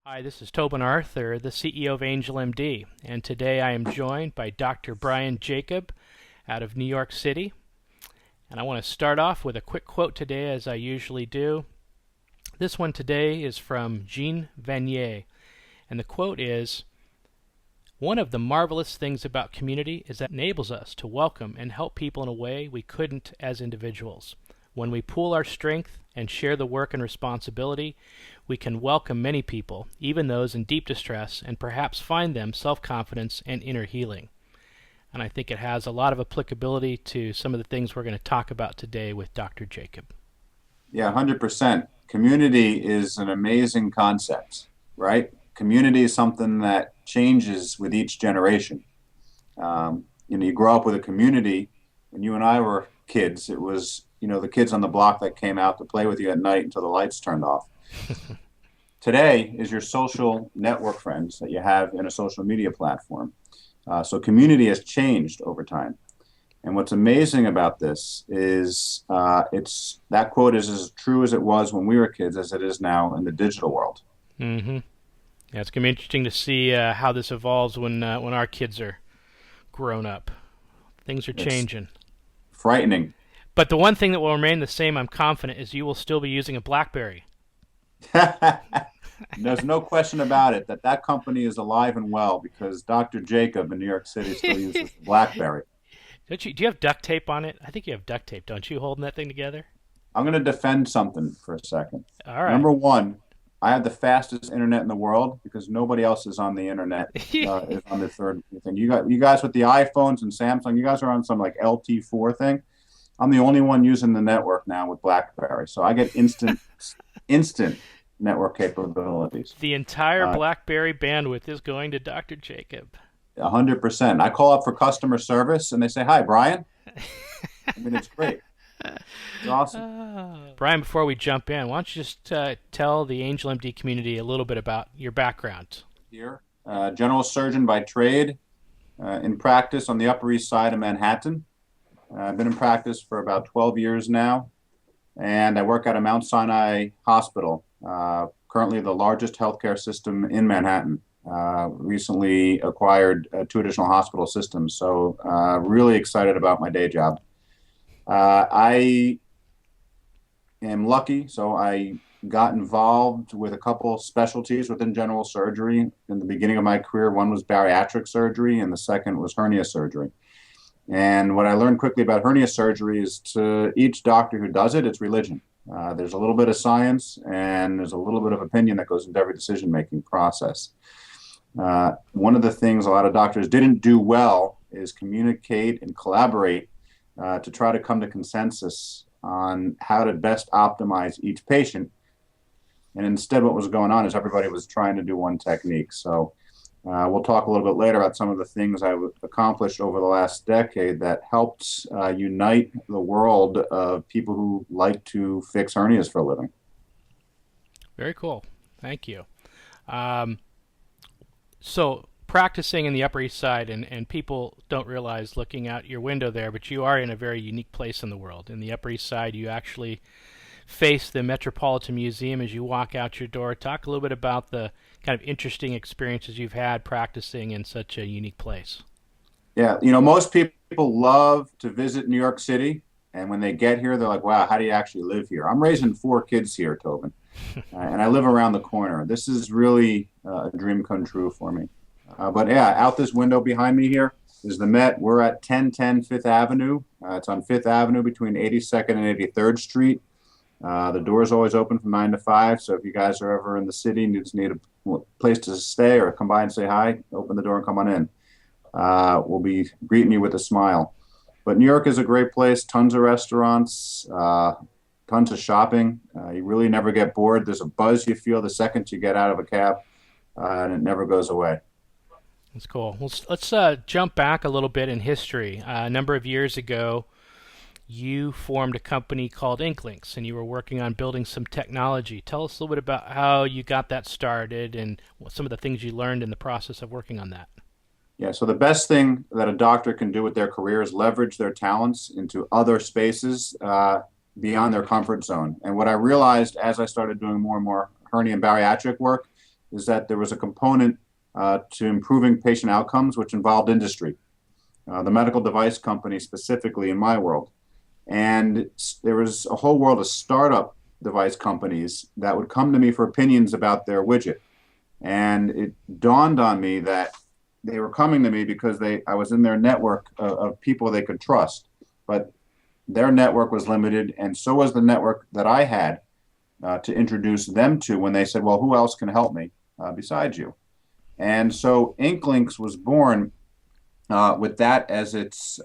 Hi, this is Tobin Arthur, the CEO of angelMD, and today I am joined by Dr. Brian Jacob out of New York City. And I want to start off with a quick quote today, as I usually do. This one today is from Jean Vanier, and the quote is, "One of the marvelous things about community is that it enables us to welcome and help people in a way we couldn't as individuals. When we pool our strength and share the work and responsibility, we can welcome many people, even those in deep distress, and perhaps find them self-confidence and inner healing." And I think it has a lot of applicability to some of the things we're going to talk about today with Dr. Jacob. Yeah, 100%. Community is an amazing concept, right? Community is something that changes with each generation. You grow up with a community. When you and I were kids, it was, the kids on the block that came out to play with you at night until the lights turned off. Today is your social network friends that you have in a social media platform. So community has changed over time. And what's amazing about this is that quote is as true as it was when we were kids as it is now in the digital world. Mm-hmm. Yeah, it's going to be interesting to see how this evolves when our kids are grown up. Things are changing. Frightening. But the one thing that will remain the same, I'm confident, is you will still be using a BlackBerry. There's no question about it that company is alive and well because Dr. Jacob in New York City still uses BlackBerry. Do you have duct tape on it? I think you have duct tape, don't you, holding that thing together? I'm going to defend something for a second. All right. Number one, I have the fastest internet in the world because nobody else is on the internet. Is on the third thing. You guys with the iPhones and Samsung, you guys are on some like LT4 thing. I'm the only one using the network now with BlackBerry, so I get instant network capabilities. The entire BlackBerry bandwidth is going to Dr. Jacob. 100%. I call up for customer service, and they say, "Hi, Brian." I mean, it's great. It's awesome. Brian, before we jump in, why don't you just tell the angelMD community a little bit about your background? Here, general surgeon by trade, in practice on the Upper East Side of Manhattan. I've been in practice for about 12 years now, and I work at a Mount Sinai hospital, currently the largest healthcare system in Manhattan. Recently acquired 2 additional hospital systems, so really excited about my day job. I am lucky, so I got involved with a couple specialties within general surgery. In the beginning of my career, one was bariatric surgery, and the second was hernia surgery. And what I learned quickly about hernia surgery is to each doctor who does it, it's religion. There's a little bit of science and there's a little bit of opinion that goes into every decision-making process. One of the things a lot of doctors didn't do well is communicate and collaborate to try to come to consensus on how to best optimize each patient. And instead what was going on is everybody was trying to do one technique. So we'll talk a little bit later about some of the things I've accomplished over the last decade that helped unite the world of people who like to fix hernias for a living. Very cool. Thank you. So practicing in the Upper East Side, and people don't realize looking out your window there, but you are in a very unique place in the world. In the Upper East Side, you actually face the Metropolitan Museum as you walk out your door. Talk a little bit about the kind of interesting experiences you've had practicing in such a unique place. Yeah, most people love to visit New York City, and when they get here, they're like, wow, how do you actually live here? I'm raising 4 kids here, Tobin, and I live around the corner. This is really a dream come true for me. But yeah, out this window behind me here is the Met. We're at 1010 Fifth Avenue. It's on Fifth Avenue between 82nd and 83rd Street. The door is always open from 9 to 5, so if you guys are ever in the city and you just need a place to stay or come by and say hi, open the door and come on in. We'll be greeting you with a smile. But New York is a great place, tons of restaurants, tons of shopping. You really never get bored. There's a buzz you feel the second you get out of a cab, and it never goes away. That's cool. Well, let's jump back a little bit in history. A number of years ago, you formed a company called Inclinks, and you were working on building some technology. Tell us a little bit about how you got that started and some of the things you learned in the process of working on that. Yeah, so the best thing that a doctor can do with their career is leverage their talents into other spaces beyond their comfort zone. And what I realized as I started doing more and more hernia and bariatric work is that there was a component to improving patient outcomes, which involved industry, the medical device company specifically in my world. And there was a whole world of startup device companies that would come to me for opinions about their widget. And it dawned on me that they were coming to me because I was in their network of people they could trust. But their network was limited, and so was the network that I had to introduce them to when they said, well, who else can help me besides you? And so Inclinks was born with that as its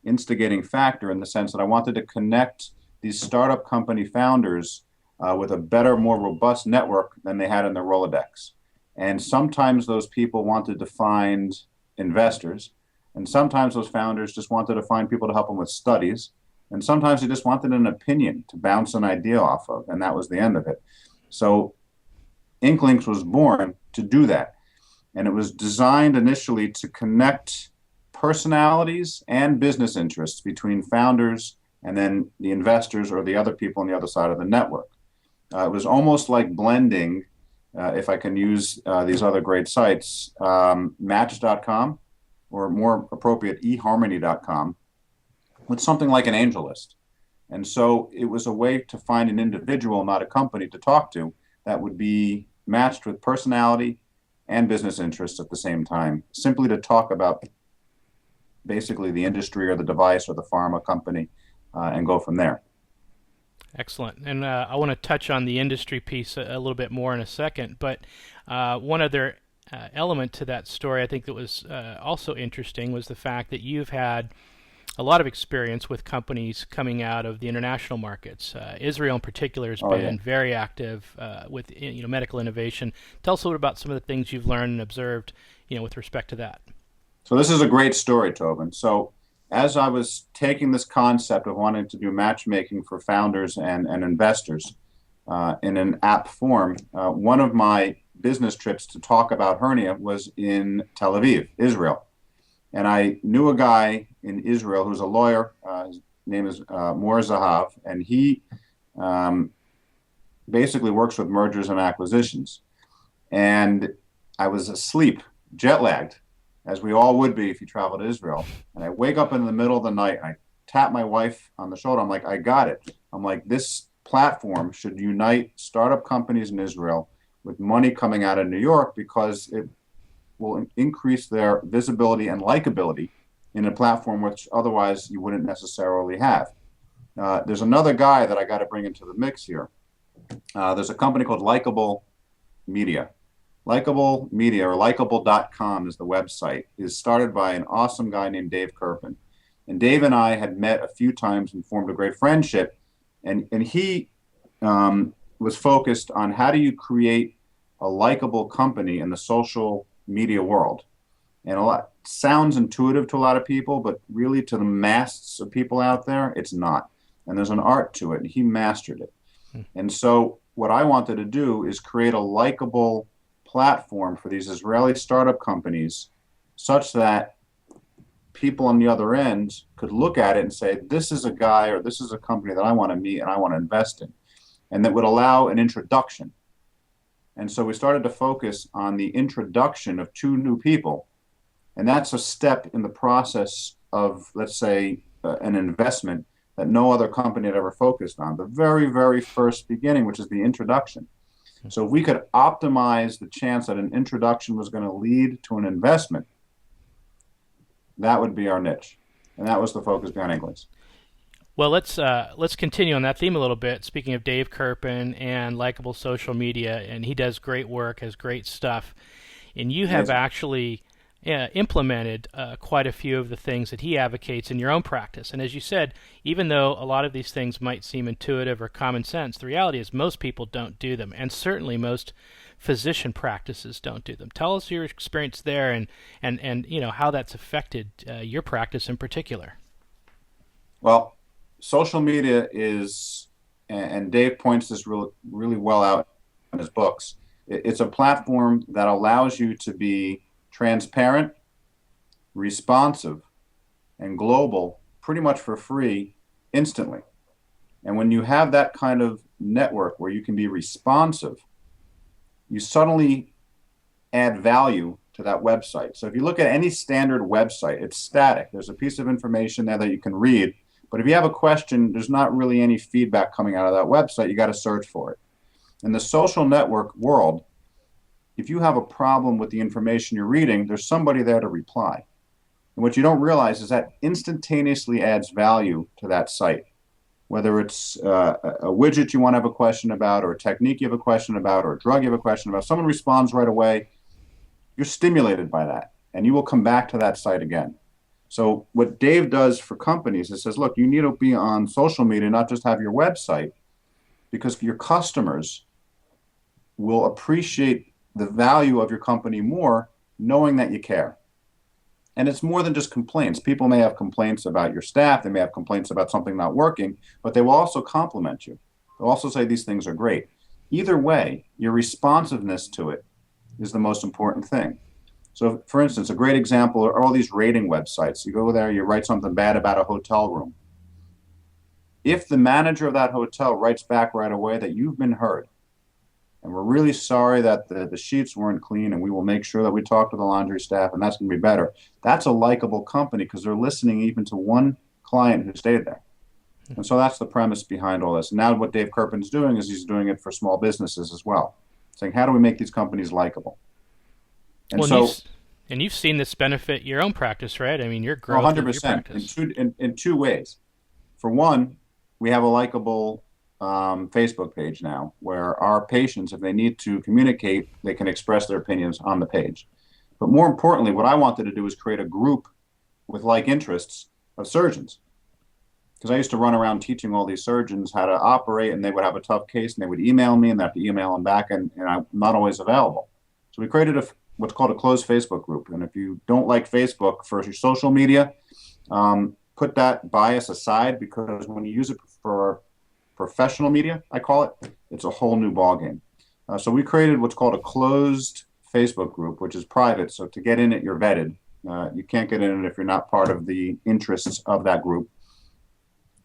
instigating factor, in the sense that I wanted to connect these startup company founders with a better, more robust network than they had in their Rolodex. And sometimes those people wanted to find investors, and sometimes those founders just wanted to find people to help them with studies, and sometimes they just wanted an opinion to bounce an idea off of, and that was the end of it. So Inclinks was born to do that, and it was designed initially to connect personalities and business interests between founders and then the investors or the other people on the other side of the network. It was almost like blending, if I can use these other great sites, Match.com, or more appropriate, eHarmony.com, with something like an angel list. And so it was a way to find an individual, not a company, to talk to that would be matched with personality and business interests at the same time, simply to talk about basically the industry or the device or the pharma company and go from there. Excellent. And I want to touch on the industry piece a little bit more in a second, but one other element to that story I think that was also interesting was the fact that you've had a lot of experience with companies coming out of the international markets. Israel in particular has been very active with medical innovation. Tell us a little about some of the things you've learned and observed with respect to that. So this is a great story, Tobin. So as I was taking this concept of wanting to do matchmaking for founders and investors in an app form, one of my business trips to talk about hernia was in Tel Aviv, Israel. And I knew a guy in Israel who's a lawyer. His name is Mor Zahav, and he basically works with mergers and acquisitions. And I was asleep, jet lagged, as we all would be if you travel to Israel. And I wake up in the middle of the night, and I tap my wife on the shoulder. I'm like, I got it. I'm like, this platform should unite startup companies in Israel with money coming out of New York, because it will increase their visibility and likability in a platform which otherwise you wouldn't necessarily have. There's another guy that I got to bring into the mix here. There's a company called Likeable Media. Likeable Media, or likeable.com is the website, is started by an awesome guy named Dave Kirpin. And Dave and I had met a few times and formed a great friendship. And he was focused on how do you create a likable company in the social media world. And a lot sounds intuitive to a lot of people, but really to the masses of people out there, it's not. And there's an art to it, and he mastered it. And so what I wanted to do is create a likable platform for these Israeli startup companies, such that people on the other end could look at it and say, this is a guy or this is a company that I want to meet and I want to invest in, and that would allow an introduction. And so we started to focus on the introduction of two new people. And that's a step in the process of, let's say, an investment that no other company had ever focused on. The very, very first beginning, which is the introduction. So if we could optimize the chance that an introduction was going to lead to an investment, that would be our niche. And that was the focus behind Inclinks. Well, let's continue on that theme a little bit. Speaking of Dave Kirpin and Likeable Social Media, and he does great work, has great stuff, and you have actually implemented quite a few of the things that he advocates in your own practice. And as you said, even though a lot of these things might seem intuitive or common sense, the reality is most people don't do them, and certainly most physician practices don't do them. Tell us your experience there, and how that's affected your practice in particular. Well, social media is, and Dave points this really well out in his books, it's a platform that allows you to be transparent, responsive, and global pretty much for free instantly. And when you have that kind of network where you can be responsive, you suddenly add value to that website. So if you look at any standard website, it's static. There's a piece of information there that you can read. But if you have a question, there's not really any feedback coming out of that website. You got to search for it. In the social network world, if you have a problem with the information you're reading, there's somebody there to reply. And what you don't realize is that instantaneously adds value to that site. Whether it's a widget you want to have a question about, or a technique you have a question about, or a drug you have a question about, someone responds right away, you're stimulated by that, and you will come back to that site again. So what Dave does for companies is says, look, you need to be on social media, not just have your website, because your customers will appreciate the value of your company more knowing that you care. And it's more than just complaints. People may have complaints about your staff. They may have complaints about something not working, but they will also compliment you. They'll also say these things are great. Either way, your responsiveness to it is the most important thing. So, for instance, a great example are all these rating websites. You go there, you write something bad about a hotel room. If the manager of that hotel writes back right away that you've been heard, and we're really sorry that the sheets weren't clean, and we will make sure that we talk to the laundry staff, and that's going to be better. That's a likable company because they're listening even to one client who stayed there. And so that's the premise behind all this. Now what Dave Kerpen's doing is he's doing it for small businesses as well, saying, how do we make these companies likable? And well, and you've seen this benefit your own practice, right? I mean, your growth 100% of your practice. in two ways. For one, we have a likable Facebook page now where our patients, if they need to communicate, they can express their opinions on the page. But more importantly, what I wanted to do is create a group with like interests of surgeons. Because I used to run around teaching all these surgeons how to operate, and they would have a tough case, and they would email me, and I have to email them back, and I'm not always available. So we created what's called a closed Facebook group. And if you don't like Facebook for your social media, put that bias aside, because when you use it for professional media, I call it, it's a whole new ballgame. So we created what's called a closed Facebook group, which is private. So to get in it, you're vetted. You can't get in it if you're not part of the interests of that group.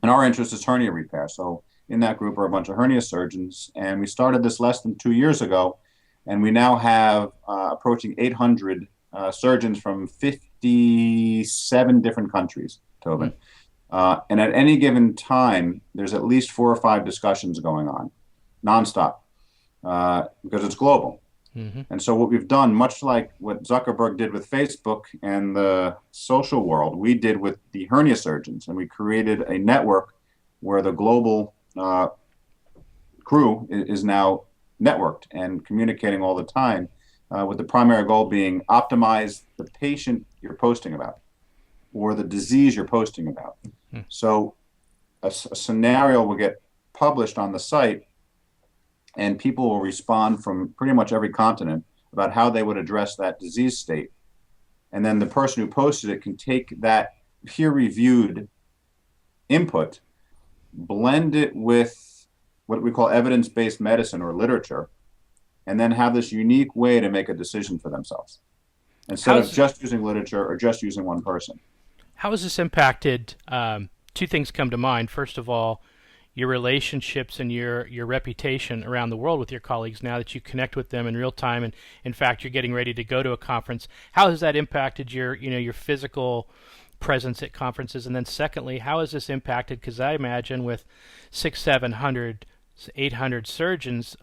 And our interest is hernia repair. So in that group are a bunch of hernia surgeons. And we started this less than 2 years ago. And we now have approaching 800 surgeons from 57 different countries, Tobin. And at any given time, there's at least 4 or 5 discussions going on, nonstop, because it's global. Mm-hmm. And so what we've done, much like what Zuckerberg did with Facebook and the social world, we did with the hernia surgeons. And we created a network where the global crew is now networked and communicating all the time, with the primary goal being optimize the patient you're posting about or the disease you're posting about. So a scenario will get published on the site, and people will respond from pretty much every continent about how they would address that disease state. And then the person who posted it can take that peer-reviewed input, blend it with what we call evidence-based medicine or literature, and then have this unique way to make a decision for themselves instead of just using literature or just using one person. How has this impacted, 2 things come to mind. First of all, your relationships and your reputation around the world with your colleagues now that you connect with them in real time, and in fact you're getting ready to go to a conference. How has that impacted your physical presence at conferences? And then secondly, how has this impacted, because I imagine with 600, 700, 800 surgeons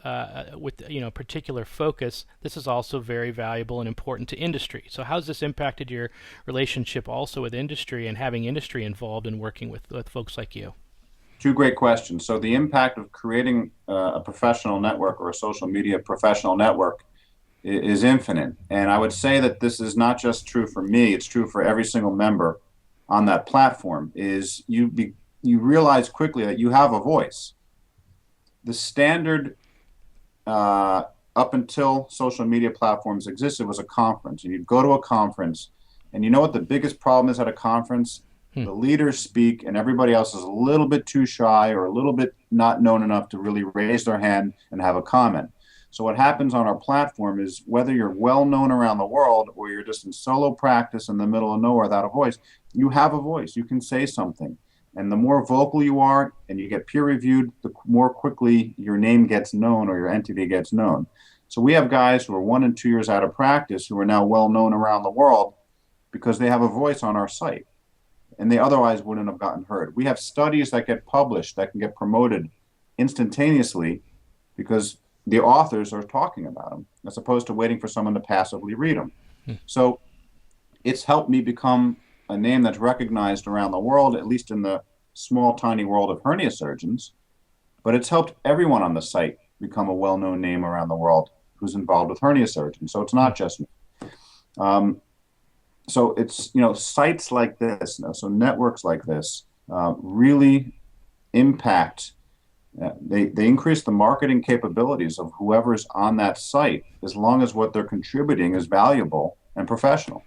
with particular focus, this is also very valuable and important to industry. So how has this impacted your relationship also with industry and having industry involved in working with folks like you? 2 great questions. So the impact of creating a professional network or a social media professional network is infinite. And I would say that this is not just true for me, it's true for every single member on that platform. Is you realize quickly that you have a voice. The standard up until social media platforms existed was a conference. And you'd go to a conference, and you know what the biggest problem is at a conference? The leaders speak, and everybody else is a little bit too shy or a little bit not known enough to really raise their hand and have a comment. So what happens on our platform is, whether you're well known around the world or you're just in solo practice in the middle of nowhere without a voice, you have a voice. You can say something. And the more vocal you are and you get peer reviewed, the more quickly your name gets known or your entity gets known. So we have guys who are 1 and 2 years out of practice who are now well known around the world because they have a voice on our site, and they otherwise wouldn't have gotten heard. We have studies that get published that can get promoted instantaneously because the authors are talking about them, as opposed to waiting for someone to passively read them. So it's helped me become a name that's recognized around the world, at least in the small, tiny world of hernia surgeons. But it's helped everyone on the site become a well-known name around the world who's involved with hernia surgeons. So it's not just me. So it's, sites like this, so networks like this really impact. They increase the marketing capabilities of whoever's on that site, as long as what they're contributing is valuable and professional.